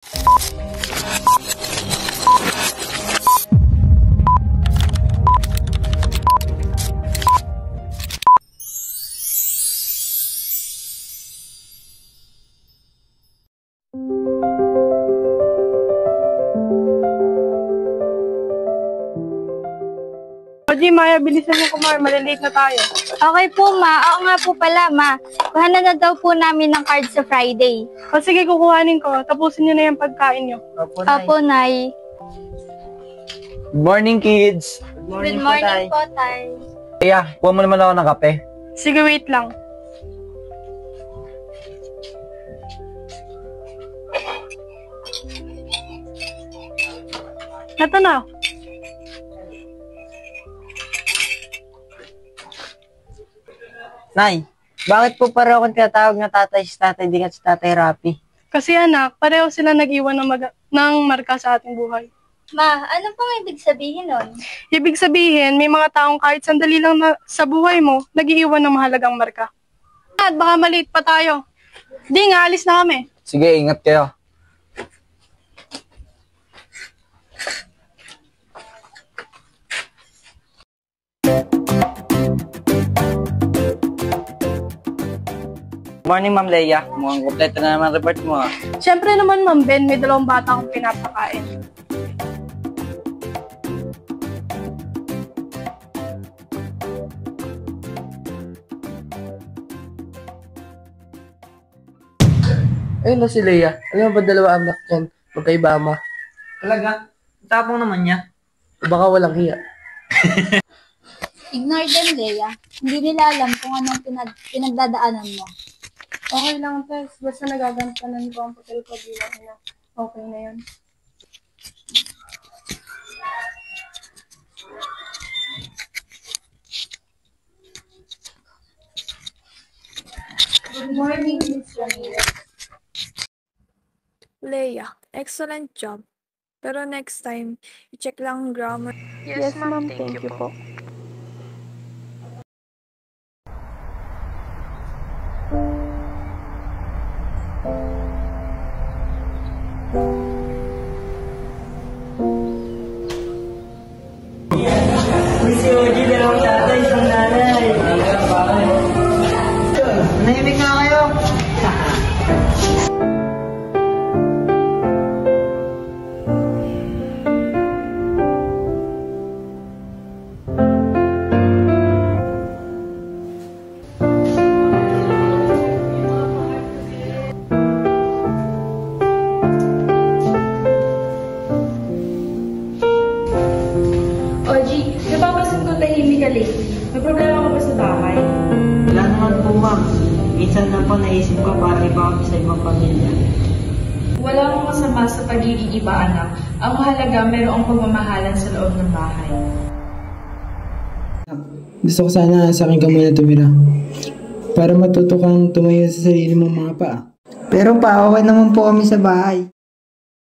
Oji, Maya, bilisan mo kumar. Malilate na tayo. Okay po, ma. Oo nga po pala, ma. Kuhanan na daw po namin ng card sa Friday. O sige, kukuhanin ko. Tapusin nyo na yung pagkain nyo. Opo, Nay. Good morning, kids. Good morning po, Tay. Kaya, kuha mo naman ako ng kape. Sige, wait lang. Ito na. Nay, bakit po pareho akong tinatawag na tatay si tatay, di nga si tatay Rapi? Kasi anak, pareho sila nag-iwan ng marka sa ating buhay. Ma, ano pong ibig sabihin nun? Ibig sabihin, may mga taong kahit sandali lang sa buhay mo, nag-iiwan ng mahalagang marka. At baka malate pa tayo. Di nga, alis na kami. Sige, ingat kayo. Morning, Ma'am Leia. Mukhang kompleto na naman report mo. Siyempre naman, Ma'am Ben, may 2 bata akong pinapakain. Ayun na si Leia. Alam mo ba 2 anak yan? Magkaiba ama. Talaga? Tapong naman niya. Baka walang hiya. Ignore them, Leia. Hindi nila alam kung anong pinagdadaanan mo. Okay lang, Tess. Basta nagagantanan ko ang papel ko bilang ina. Okay na yun. Good morning, Miss Ramiro. Leia, excellent job. Pero next time, i-check lang ang grammar. Yes, ma'am. Thank you po. Si Oji, dalawang tatay, isang nanay. Nahimik nga kayo. Oji, napapansin ko tahimik ka late. May problema ka ba sa bahay? Wala naman po, ma'am. Minsan lang po naisip ko para iba kami sa ibang pamilya. Wala akong masama sa pagiging iba, anak. Ang mahalaga, mayroong pagmamahalan sa loob ng bahay. Gusto ko sana sa akin ka muna tumira. Para matuto kang tumayo sa sarili mong mga paa. Pero pa, okay naman po kami sa bahay.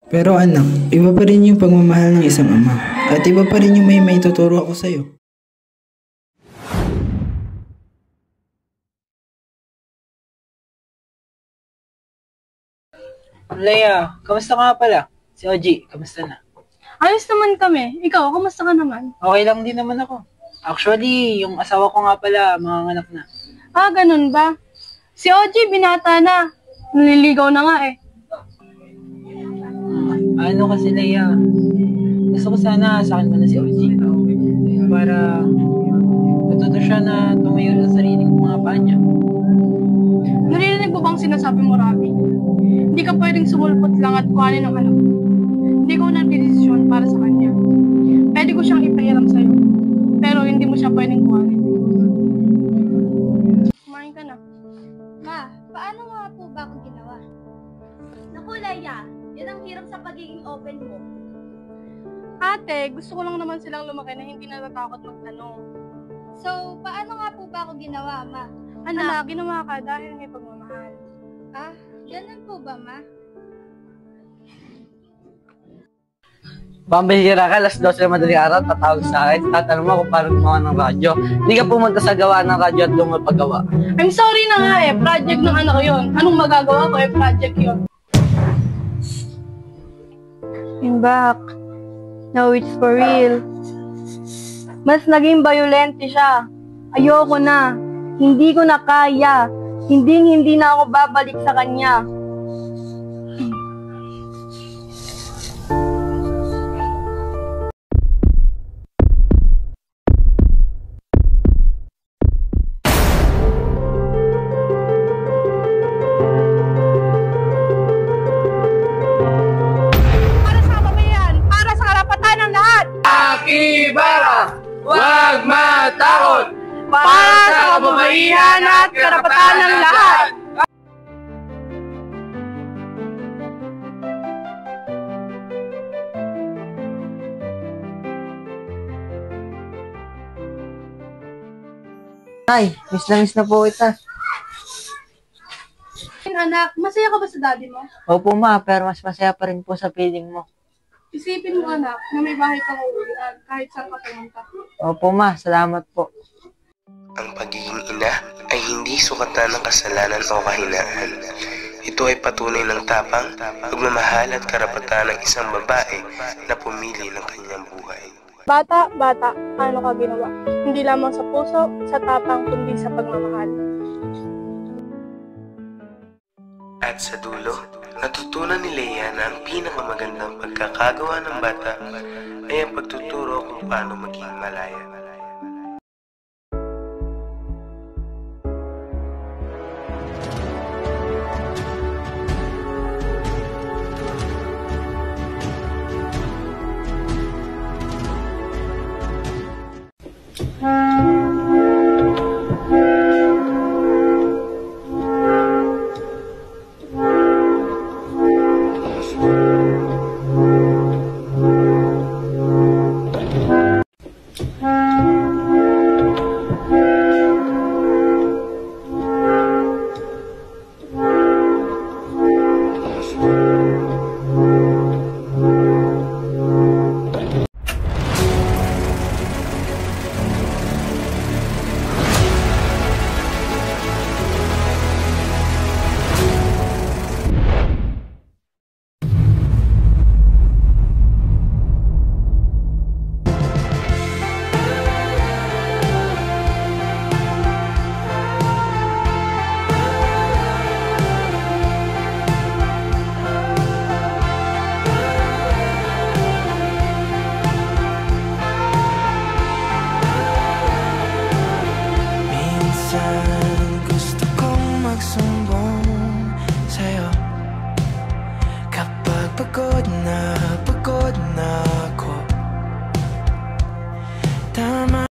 Pero anak, iba pa rin yung pagmamahal ng isang ama. At iba pa rin yung may tuturo ako sa'yo. Leia, kamusta ka nga pala? Si Oji, kamusta na? Ayos naman kami. Ikaw, kamusta ka naman? Okay lang din naman ako. Actually, yung asawa ko nga pala, manganganak na. Ah, ganun ba? Si Oji, binata na. Naliligaw na nga eh. Ano kasi, Leia? Gusto ko sana sa akin muna si Oji. Para matuto siya na tumayo sa sariling mga paa niya. Narinig mo bang sinasabi mo, Rabi? Hindi ka pwedeng sumulpot lang at kuhanin ng anak. Hindi ko nagdesisyon para sa kanya. Pwede ko siyang ipahiram sa'yo. Pero hindi mo siya pwedeng kuhanin. Kumain ka na. Ma, paano nga po ba ako ginawa? Naku, Leia, yan ang hirap sa pagiging open mo. Ate, gusto ko lang naman silang lumaki na hindi natatakot magtanong. So, paano nga po ba ako ginawa, ma? Anak, ginawa ka dahil may pagmamahal. Ah, ganun po ba, ma? Pambihira ka, alas 12 na madaling araw, tatawag sa akin, tatanong mo kung paano gumawa ng radyo. Hindi ka pumunta sa gawa ng radyo at lumapagawa. I'm sorry na nga eh, project ng anak ko yun. Anong magagawa ko eh, project yun. I'm back. Now it's for real. Mas naging violente siya. Ayoko na. Hindi ko na kaya. Hindi na ako babalik sa kanya. Para sa kababayan, para sa karapatan ng lahat. Akibara! Huwag matakot! Para sa kababaihan at karapatan ng lahat. Ay, miss na po kita. Anak, masaya ka ba sa daddy mo? Opo ma, pero mas masaya pa rin po sa feeling mo. Isipin mo anak, na may bahay kang uuwian kahit saan ka pumunta. Opo ma, salamat po. Ang pagiging ina ay hindi sukatan ng kasalanan o kahinaan. Ito ay patunay ng tapang, pagmamahal at karapatan ng isang babae na pumili ng kanyang buhay. Bata, ano ka ginawa? Hindi lamang sa puso, sa tapang, kundi sa pagmamahal. At sa dulo, natutunan ni Leia na ang pinakamagandang pagkakagawa ng bata ay ang pagtuturo kung paano maging malaya. Gusto kong magsumbong sa'yo kapag pagod na